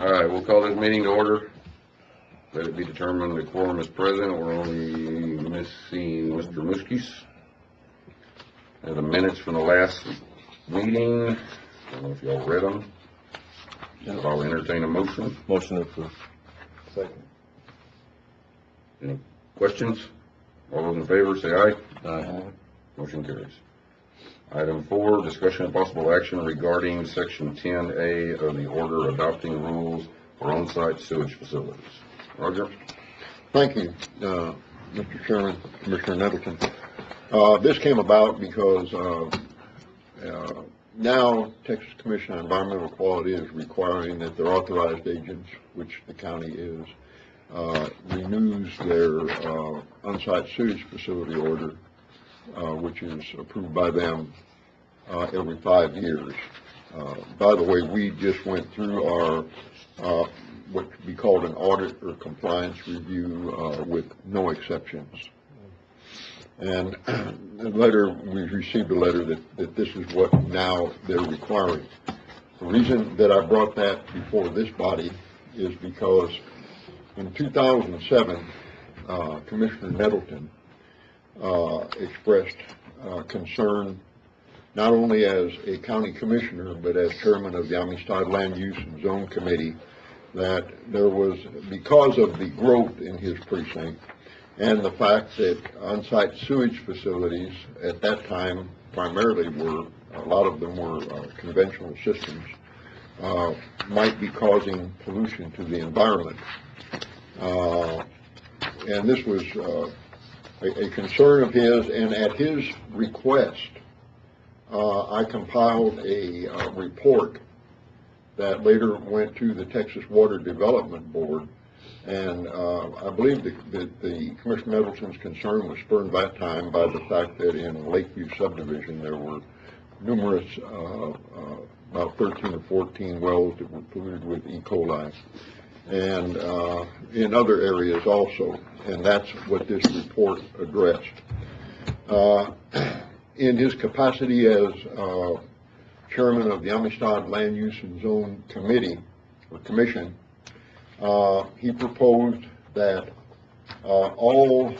All right, we'll call this meeting to order. Let it be determined the quorum is present. We're only missing Mr. Muskis. And the minutes from the last meeting, I don't know if y'all read them. I'll entertain a motion. Motion approved. Second. Any questions? All those in favor say aye. Aye. Motion carries. Item 4, discussion and possible action regarding Section 10A of the order adopting rules for on-site sewage facilities. Roger? Thank you, Mr. Chairman, Commissioner Nettleton. This came about because now Texas Commission on Environmental Quality is requiring that their authorized agents, which the county is, renews their on-site sewage facility order, which is approved by them every 5 years. By the way, we just went through our what could be called an audit or compliance review with no exceptions. And we received a letter that this is what now they're requiring. The reason that I brought that before this body is because in 2007, Commissioner Nettleton expressed concern not only as a county commissioner but as chairman of the Amistad Land Use and Zone Committee, that there was, because of the growth in his precinct and the fact that on-site sewage facilities at that time primarily were, a lot of them were conventional systems, might be causing pollution to the environment. And this was a concern of his, and at his request, I compiled a report that later went to the Texas Water Development Board, and I believe that the Commissioner Nettleton's concern was spurred at that time by the fact that in Lakeview subdivision there were numerous, about 13 or 14 wells that were polluted with E. coli, and in other areas also, and that's what this report addressed. In his capacity as chairman of the Amistad Land Use and Zone Committee, or Commission, he proposed that all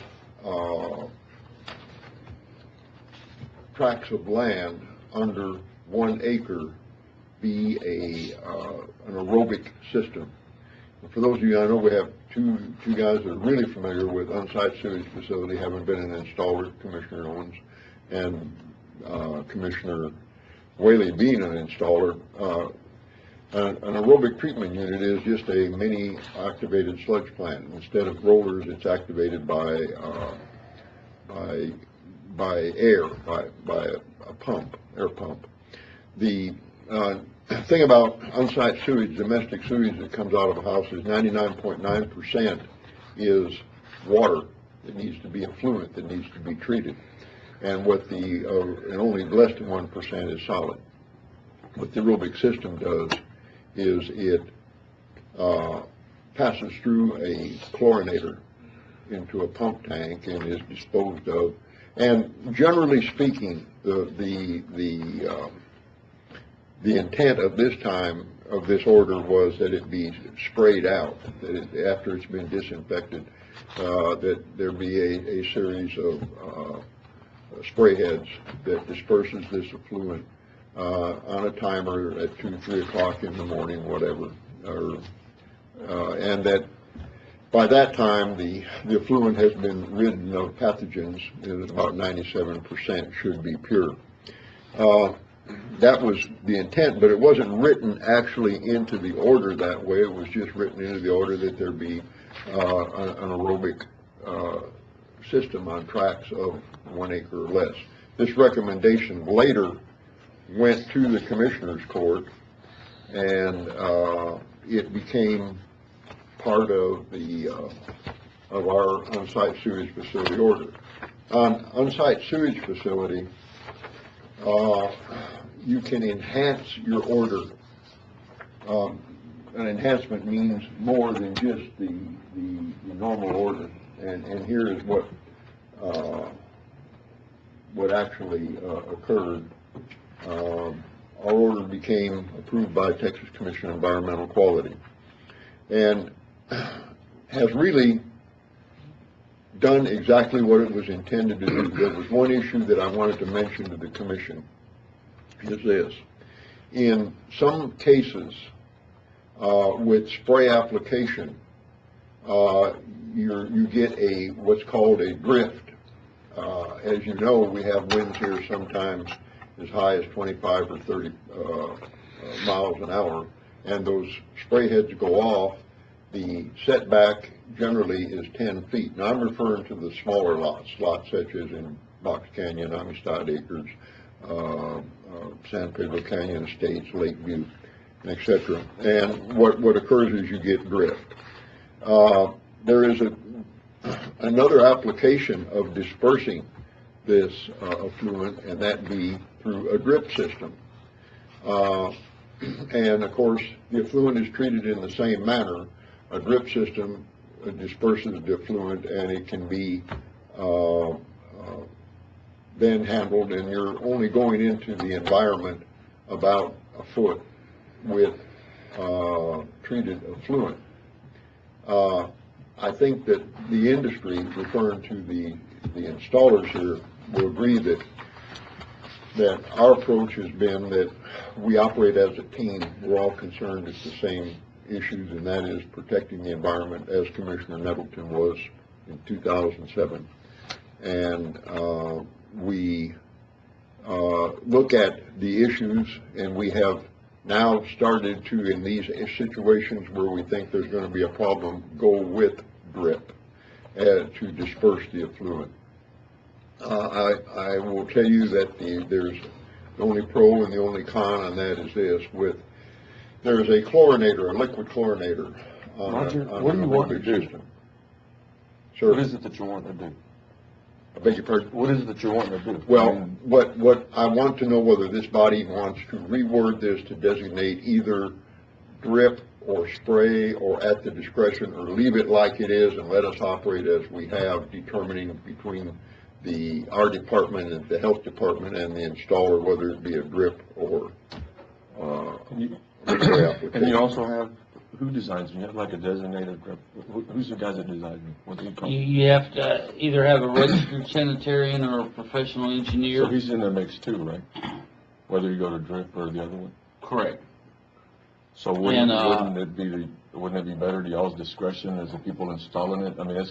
tracts of land under 1 acre be an aerobic system. And for those of you, I know we have two guys that are really familiar with on-site sewage facility, having been an installer, Commissioner Owens and Commissioner Whaley being an installer. An aerobic treatment unit is just a mini activated sludge plant. Instead of rollers, it's activated by air, by a pump, air pump. The thing about on-site sewage, domestic sewage that comes out of a house, is 99.9% is water that needs to be effluent, that needs to be treated, and what and only less than 1% is solid. What the aerobic system does is it passes through a chlorinator into a pump tank and is disposed of. And generally speaking, the intent of this time of this order was that it be sprayed out, that after it's been disinfected, that there be a series of spray heads that disperses this effluent on a timer at 2, 3 o'clock in the morning, whatever, and that by that time the effluent has been ridden of pathogens, and about 97% should be pure. That was the intent, but it wasn't written actually into the order that way. It was just written into the order that there be an aerobic system on tracts of 1 acre or less. This recommendation later went to the Commissioner's Court, and it became part of our on-site sewage facility order. On on-site sewage facility, you can enhance your order. An enhancement means more than just the normal order, and here is what actually occurred. Our order became approved by Texas Commission on Environmental Quality. and has really done exactly what it was intended to do. There was one issue that I wanted to mention to the commission, is this. In some cases, with spray application, you get what's called a drift. As you know, we have winds here sometimes as high as 25 or 30 miles an hour, and those spray heads go off. The setback generally is 10 feet. Now, I'm referring to the smaller lots such as in Box Canyon, Amistad Acres, San Pedro Canyon Estates, Lakeview, etc. And what occurs is you get drift. There is another application of dispersing this effluent, and that be through a drip system. And of course, the effluent is treated in the same manner. A drip system disperses the effluent, and it can be then handled, and you're only going into the environment about a foot with treated effluent. I think that the industry, referring to the installers here, will agree that our approach has been that we operate as a team. We're all concerned with the same issues, and that is protecting the environment, as Commissioner Nettleton was in 2007. And we look at the issues, and we have now started to, in these situations where we think there's going to be a problem, go with drip to disperse the effluent. I will tell you that there's the only pro and the only con on that is this: there's a chlorinator, a liquid chlorinator on Roger, on what do you want to do? system. Sir, What is it that you want to do? I beg your pardon? What is it that you want to do? Well, what I want to know whether this body wants to reword this to designate either drip or spray or at the discretion, or leave it like it is and let us operate as we have, determining between our department and the health department and the installer whether it be a drip or spray application. And you also have, who designs them? You have like a designated drip. Who's the guys that design them? What do you call them? You have to either have a registered sanitarian or a professional engineer. So he's in the mix too, right? Whether you go to drip or the other one? Correct. So wouldn't it be better to y'all's discretion as the people installing it? I mean, it's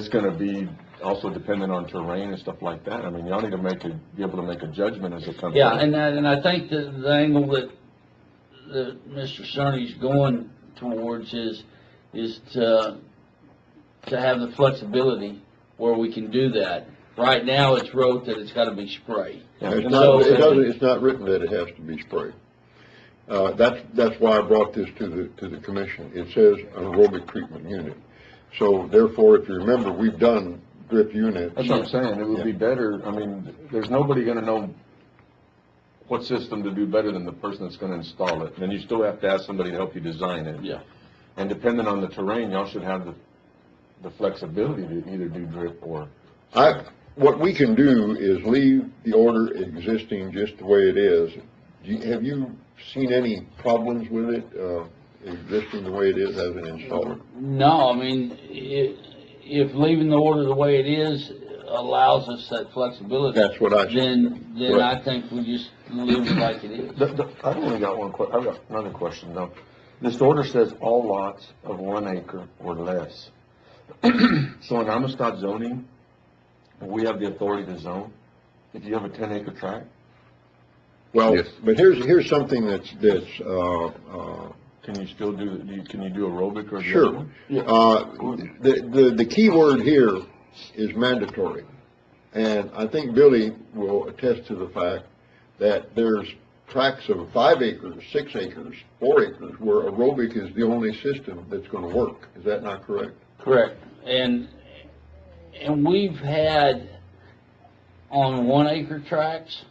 going to be also dependent on terrain and stuff like that. I mean, y'all need to be able to make a judgment as a company. Yeah, and I think the angle that Mr. Cerny's going towards is to have the flexibility where we can do that. Right now, it's wrote that it's got to be sprayed. Yeah, It's not written that it has to be sprayed. That's why I brought this to the commission. It says aerobic treatment unit. So therefore, if you remember, we've done drip units. That's what I'm saying. It would be better. I mean, there's nobody going to know what system to do better than the person that's going to install it. And then you still have to ask somebody to help you design it. Yeah. And depending on the terrain, y'all should have the flexibility to either do drip or. What we can do is leave the order existing just the way it is. Have you seen any problems with it existing the way it is as an installer? No, I mean, if leaving the order the way it is allows us that flexibility, That's what I said. then Right. I think we just leave it like it is. I've only got one question. I've got another question though. This order says all lots of 1 acre or less. So in Amistad zoning, we have the authority to zone if you have a 10-acre tract. Well, Yes. but here's something that's Can you still can you do aerobic or the sure. other one? The key word here is mandatory, and I think Billy will attest to the fact that there's tracts of 5 acres, 6 acres, 4 acres where aerobic is the only system that's going to work. Is that not correct? Correct. And we've had on 1 acre tracts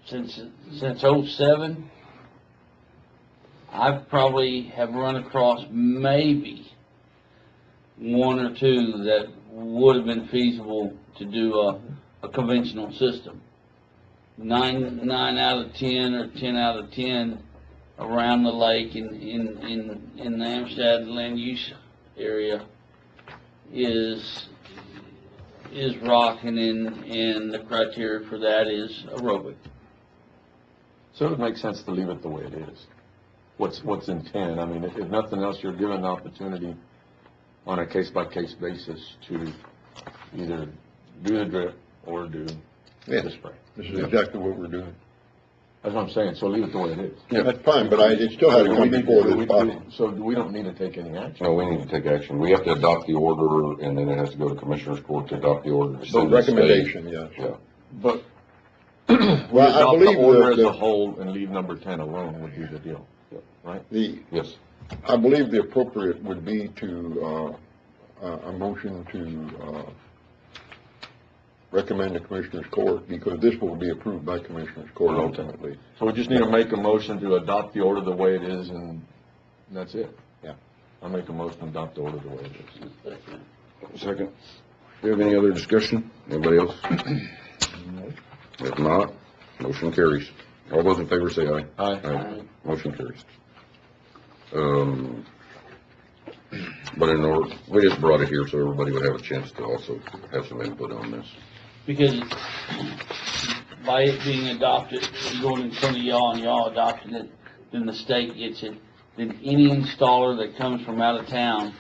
since '07, I probably have run across maybe 1 or 2 that would have been feasible to do a conventional system. 9 out of 10 or 10 out of 10 around the lake in the Amistad land use area is rocking, and the criteria for that is aerobic. So it would make sense to leave it the way it is. What's in 10, I mean, if nothing else, you're given the opportunity on a case-by-case basis to either do the drip or do Yeah. the spray. This is exactly what we're doing. That's what I'm saying, so leave it the way it is. Yeah. That's fine, but it still has to come before this body. So we don't need to take any action. No, we need to take action. We have to adopt the order, and then it has to go to Commissioner's Court to adopt the order. to The send to the state. recommendation, yes. Yeah. But Well, I adopt the believe order as a that whole and leave number 10 alone would be the deal, right? Yes. I believe the appropriate would be to, a motion to, recommend the Commissioner's Court, because this will be approved by Commissioner's Court ultimately. So we just need to make a motion to adopt the order the way it is, and that's it. Yeah. I'll make a motion to adopt the order the way it is. Second. Do you have any other discussion? Anybody else? If not, motion carries. All those in favor say aye. Aye. Motion carries. But in order, we just brought it here so everybody would have a chance to also have some input on this. Because by it being adopted, going in front of y'all and y'all adopting it, then the state gets it. Then any installer that comes from out of town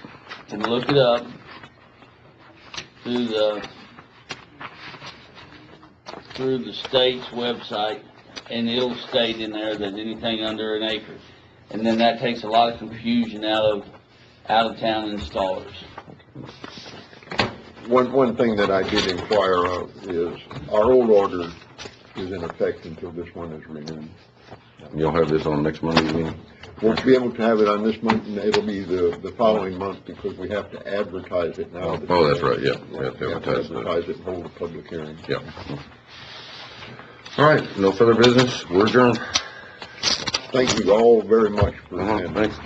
can look it up through the state's website, and it'll state in there that anything under an acre. And then that takes a lot of confusion out of town installers. One thing that I did inquire of is, our old order is in effect until this one is renewed. You'll have this on next Monday meeting? Won't be able to have it on this month, and it'll be the following month, because we have to advertise it now. Oh, that's right, yeah. We have to advertise it and hold a public hearing. Yeah. All right, no further business. We're adjourned. Thank you all very much for attending. Thanks.